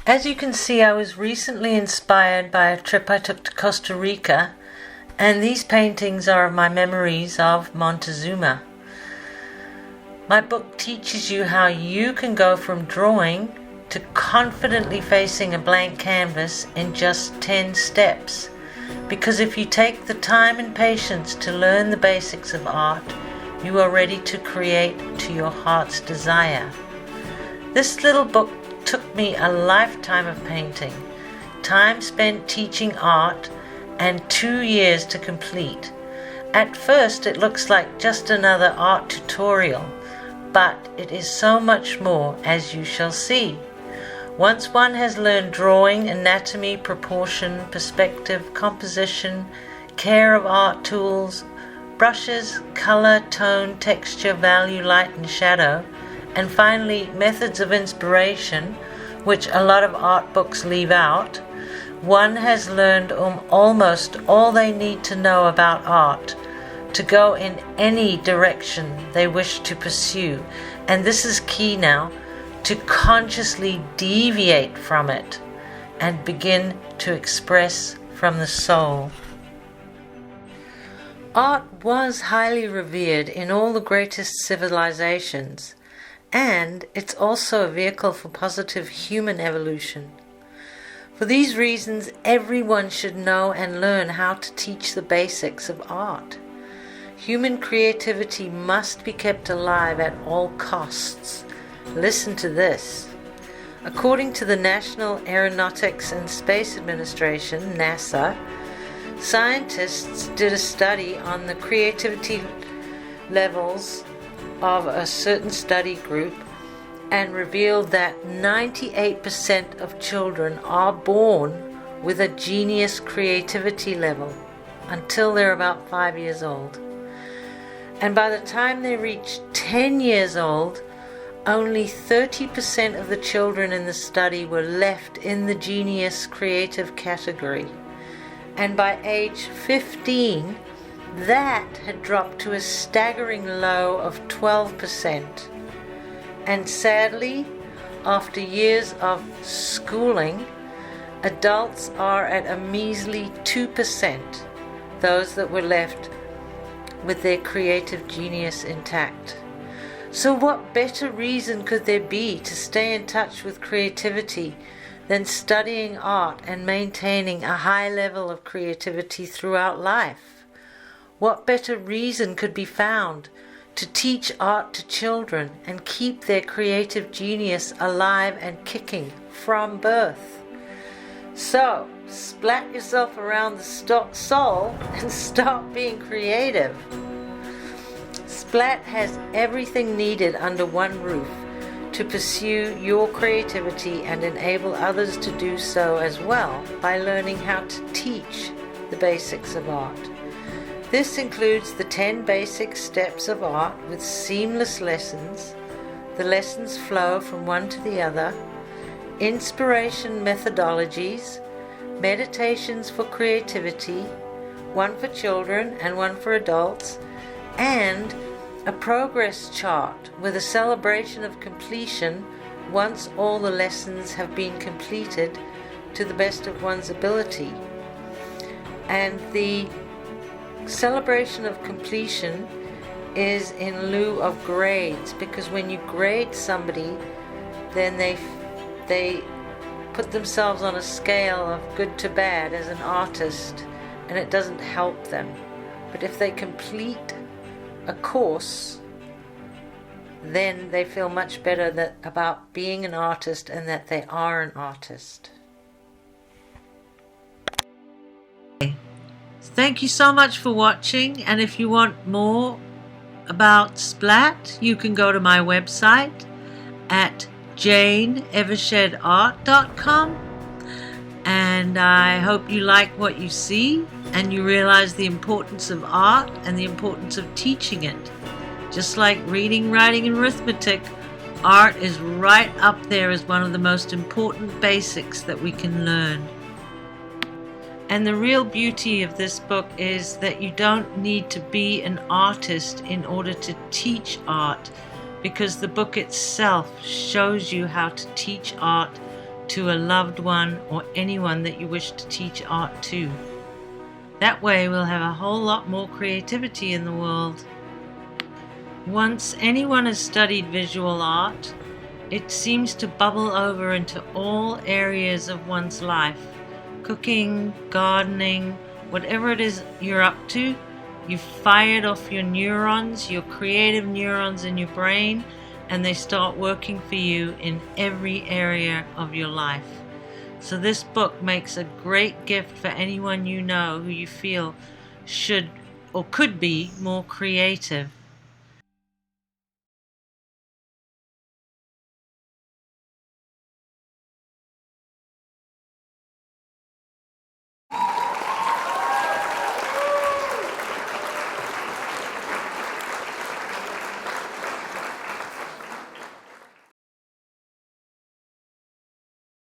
As you can see, I was recently inspired by a trip I took to Costa Rica, and these paintings are my memories of Montezuma. My book teaches you how you can go from drawing to confidently facing a blank canvas in just 10 steps. Because if you take the time and patience to learn the basics of art, you are ready to create to your heart's desire. This little book took me a lifetime of painting, time spent teaching art, and 2 years to complete. At first it looks like just another art tutorial, but it is so much more, as you shall see. Once one has learned drawing, anatomy, proportion, perspective, composition, care of art tools, brushes, color, tone, texture, value, light and shadow, and finally methods of inspiration, which a lot of art books leave out, one has learned almost all they need to know about art to go in any direction they wish to pursue. And this is key now, to consciously deviate from it and begin to express from the soul. Art was highly revered in all the greatest civilizations, and it's also a vehicle for positive human evolution. For these reasons, everyone should know and learn how to teach the basics of art. Human creativity must be kept alive at all costs. Listen to this. According to the National Aeronautics and Space Administration, NASA, scientists did a study on the creativity levels of a certain study group and revealed that 98% of children are born with a genius creativity level until they're about 5 years old. And by the time they reach 10 years old, only 30% of the children in the study were left in the genius creative category. And by age 15, that had dropped to a staggering low of 12%. And sadly, after years of schooling, adults are at a measly 2%, those that were left with their creative genius intact. So what better reason could there be to stay in touch with creativity than studying art and maintaining a high level of creativity throughout life? What better reason could be found to teach art to children and keep their creative genius alive and kicking from birth? So, splat yourself around the soul and stop being creative. Splat has everything needed under one roof to pursue your creativity and enable others to do so as well by learning how to teach the basics of art. This includes the 10 basic steps of art with seamless lessons. The lessons flow from one to the other, inspiration methodologies, meditations for creativity, one for children and one for adults, and a progress chart with a celebration of completion once all the lessons have been completed to the best of one's ability. And the celebration of completion is in lieu of grades, because when you grade somebody, then they put themselves on a scale of good to bad as an artist, and it doesn't help them. But if they complete a course, then they feel much better about being an artist and that they are an artist. Thank you so much for watching, and if you want more about Splat, you can go to my website at janeevershedart.com, and I hope you like what you see and you realize the importance of art and the importance of teaching it. Just like reading, writing, and arithmetic, art is right up there as one of the most important basics that we can learn. And the real beauty of this book is that you don't need to be an artist in order to teach art, because the book itself shows you how to teach art to a loved one or anyone that you wish to teach art to. That way we'll have a whole lot more creativity in the world. Once anyone has studied visual art, it seems to bubble over into all areas of one's life. Cooking, gardening, whatever it is you're up to, you've fired off your neurons, your creative neurons in your brain, and they start working for you in every area of your life. So this book makes a great gift for anyone you know who you feel should or could be more creative.